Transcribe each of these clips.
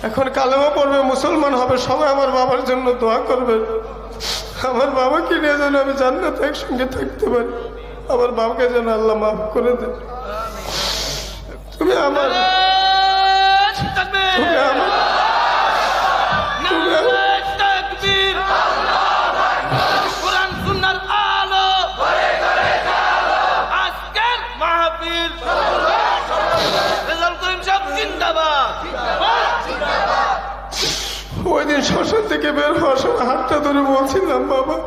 এখন কালেমা পড়বে, মুসলমান হবে, সবাই আমার বাবার জন্য দোয়া করবেন। আমার বাবাকে নিয়ে যেন আমি জান্নাতে একসঙ্গে থাকতে পারি। আমার বাবাকে যেন আল্লাহ মাফ করে দেন। তুমি আমার ওই দিন শ্মশান থেকে বের হওয়ার সময় হাতটা ধরে বলছিলাম, বাবা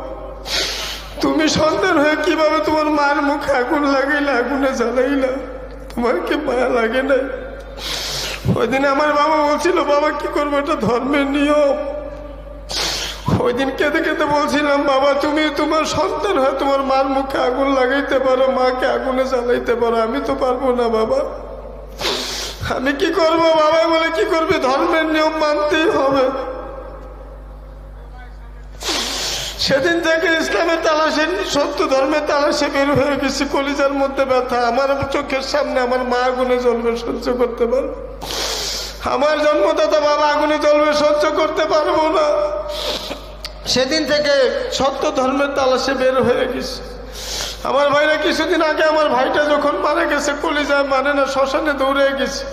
তুমি সন্তান হয়ে কিভাবে তোমার মার মুখে আগুন লাগাইলা, আগুনে জ্বালাইলা, তোমার কি মায়া লাগে নাই? ওই দিন আমার বাবা বলছিল, বাবা কি করবো, এটা ধর্মের নিয়ম। ওই দিন কেঁদে কেঁদে বলছিলাম, বাবা তুমি তোমার সন্তান হয়ে তোমার মার মুখে আগুন লাগাইতে পারো, মাকে আগুনে জ্বালাইতে পারো, আমি তো পারবো না বাবা, আমি কি করব? বাবা বলে, কি করবে, ধর্মের নিয়ম মানতেই হবে। সেদিন থেকে ইসলামের তালাশে, সত্য ধর্মের তালাশে বের হয়ে গেছি। কলিজার মধ্যে ব্যথা, আমার চোখের সামনে আমার মা আগুনে জ্বলবে, সহ্য করতে পারবো? আমার জন্মদাতা বাবা আগুনে জ্বলবে, সহ্য করতে পারবো না। সেদিন থেকে সত্য ধর্মের তালাশে বের হয়ে গেছি। আমার ভাইরা কিছুদিন আগে আমার ভাইটা যখন মারা গেছে, কলিজায় মানে না, শ্মশানে দৌড়ে গেছি।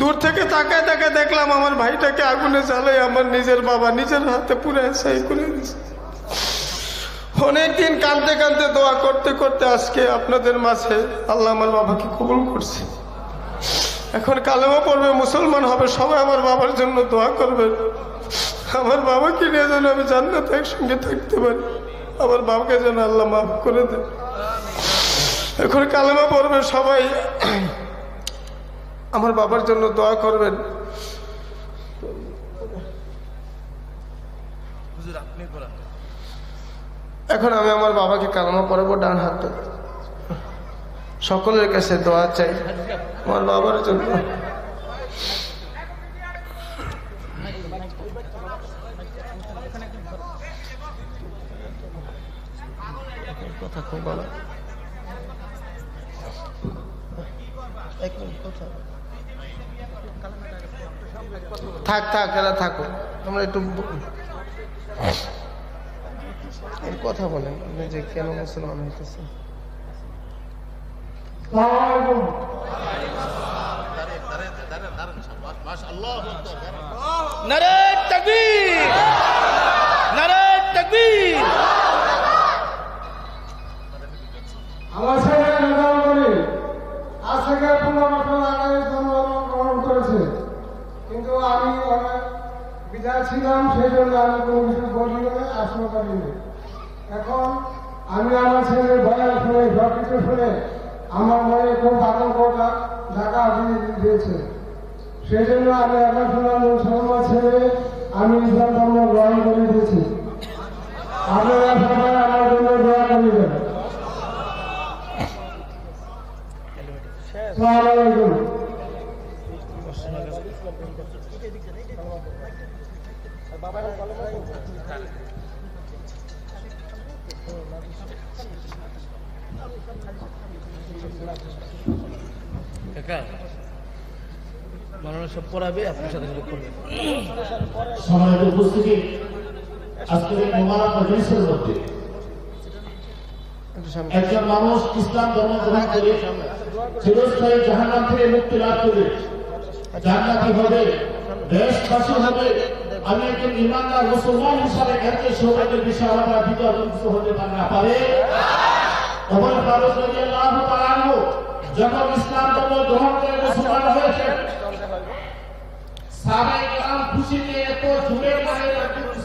দূর থেকে তাকায় তাকায় দেখলাম আমার ভাইটাকে আগুনে জ্বালাই আমার নিজের বাবা নিজের হাতে পুরে ছাই করে দিয়েছে। অনেকদিন কাঁদতে কাঁদতে দোয়া করতে করতে আজকে আপনাদের মাঝে আল্লাহ আমার বাবাকে কবুল করছে। এখন কালেমা পড়বে, মুসলমান হবে, সবাই আমার বাবার জন্য দোয়া করবেন। আমার বাবাকে নিয়ে যেন আমি জান্নাতে একসঙ্গে থাকতে পারি। আমার বাবাকে যেন আল্লাহ মাফ করে দেন। এখন কালেমা পড়বে, সবাই আমার বাবার জন্য দোয়া করবেন। এখন আমি আমার বাবাকে কালেমা পড়াবো, ডান হাতটা সকলের কাছে দোয়া চাই আমার বাবার জন্য। কথা খুব ভালো, থাক থাক, এরা থাকো, তোমরা একটু কথা বলেন যে কেন মুসলমান হইতেছে। নারে তাকবীর, নারে তাকবীর। আমার ছেলে আজ থেকে 15 বছর আগে জন্মগ্রহণ করেছে, কিন্তু আমি অনেক বিদায় ছিলাম, সেই জন্য আমি কোনো কিছু বলি না, আসতে পারিনি। এখন আমি আমার ছেলের বয়ান শুনে, সব কিছু শুনে আমার মনে খুব আতঙ্ক ঢাকা দিয়েছে। সেই জন্য আমি এখন শুনলাম মুসলমান ছেলে, আমি ইসলাম ধর্ম গ্রহণ করে দিয়েছি। আপনারা সবাই আমার জন্য দোয়া করিবেন। আসসালামু আলাইকুম। কাকা মাননীয় সব পড়াবে, আপনার সাথে করবেন। সম্মানিত উপস্থিতি, আজকের এই মোবারক মজলিসের মধ্যে একজন মানুষ ইসলাম ধর্ম গ্রহণ করে চিরস্থায়ী জাহান্নাম থেকে মুক্তি লাভ করে জান্নাতি হবে, দেশবাসী হবে। আমি একজন ইমানদার মুসলমান হিসাবে এর সৌভাগ্যের বিষয় আমার ভিতরে কিছু হতে না পারে। ওমর ফারুক রাদিয়াল্লাহু তাআলা আনহু যখন ইসলাম ধর্ম গ্রহণ করে মুসলমান হয়েছেন, সাহাবায়ে কেরাম খুশিতে এত জোরে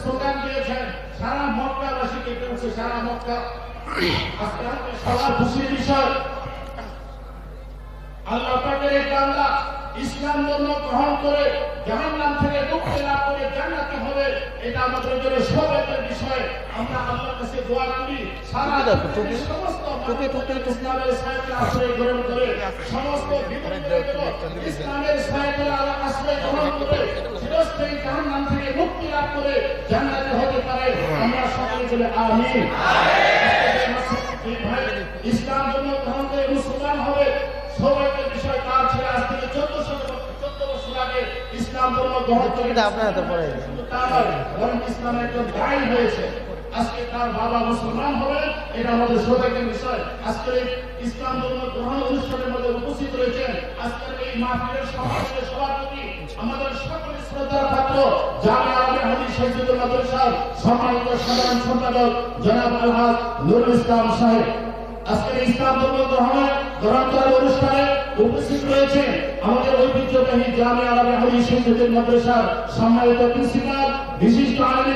স্লোগান দিয়েছেন, সারা মক্কাবাসীকে পৌঁছে, সারা মক্কা আজকে সবার খুশির বিষয়। আল্লাহ পাকের এক বান্দা ইসলাম ধর্ম গ্রহণ করে জাহান্নাম থেকে মুক্তি লাভ করে জান্নাতি হবে, এটা আমাদের জন্য সৌভাগ্যের বিষয়। আমরা আল্লাহর কাছে দোয়া করি, সারা সমস্ত ইসলামের সাহায্যে আশ্রয় গ্রহণ করে, সমস্ত ইসলামের সাহায্যে আশ্রয় গ্রহণ করে চিরস্থায়ী জাহান্নাম থেকে মুক্তি লাভ করে জান্নাতি হতে পারে। আমরা সকলে বলে আমিন। ইসলাম ধর্ম গ্রহণ করে মুসলমান হবে, সৌভাগ্যের বিষয়। তার ছেলে আজ থেকে 14 বছর আগে ইসলাম ইসলাম ধর্ম গ্রহণ করে এটা আপনার হাতে পড়ে শুধু তা নয়, বরং ইসলামের একজন দায়ী হয়েছে। আজকে তার বাবা মুসলমান হবে, এটা আমাদের সৌভাগ্যের বিষয়। আজকে এই ইসলাম ধর্ম গ্রহণ অনুষ্ঠানের মধ্যে উপস্থিত রয়েছেন আজকের এই মাহফিলের সভাপতি সভাপতি আমাদের সকলের শ্রদ্ধার পাত্র জামিয়া আলিয়া হাদিস শহীদুল মাদ্রাসার সম্মানিত সাধারণ সম্পাদক জনাব আলহাজ নুরুল ইসলাম সাহেব। আজকের ইসলাম ধর্ম গ্রহণ করার অনুষ্ঠানে উপস্থিত রয়েছে আমাদের ঐতিহ্যবাহী জামিয়া আলিয়া হাদিস শহীদুল মাদ্রাসার সম্মানিত প্রিন্সিপাল বিশিষ্ট আলেম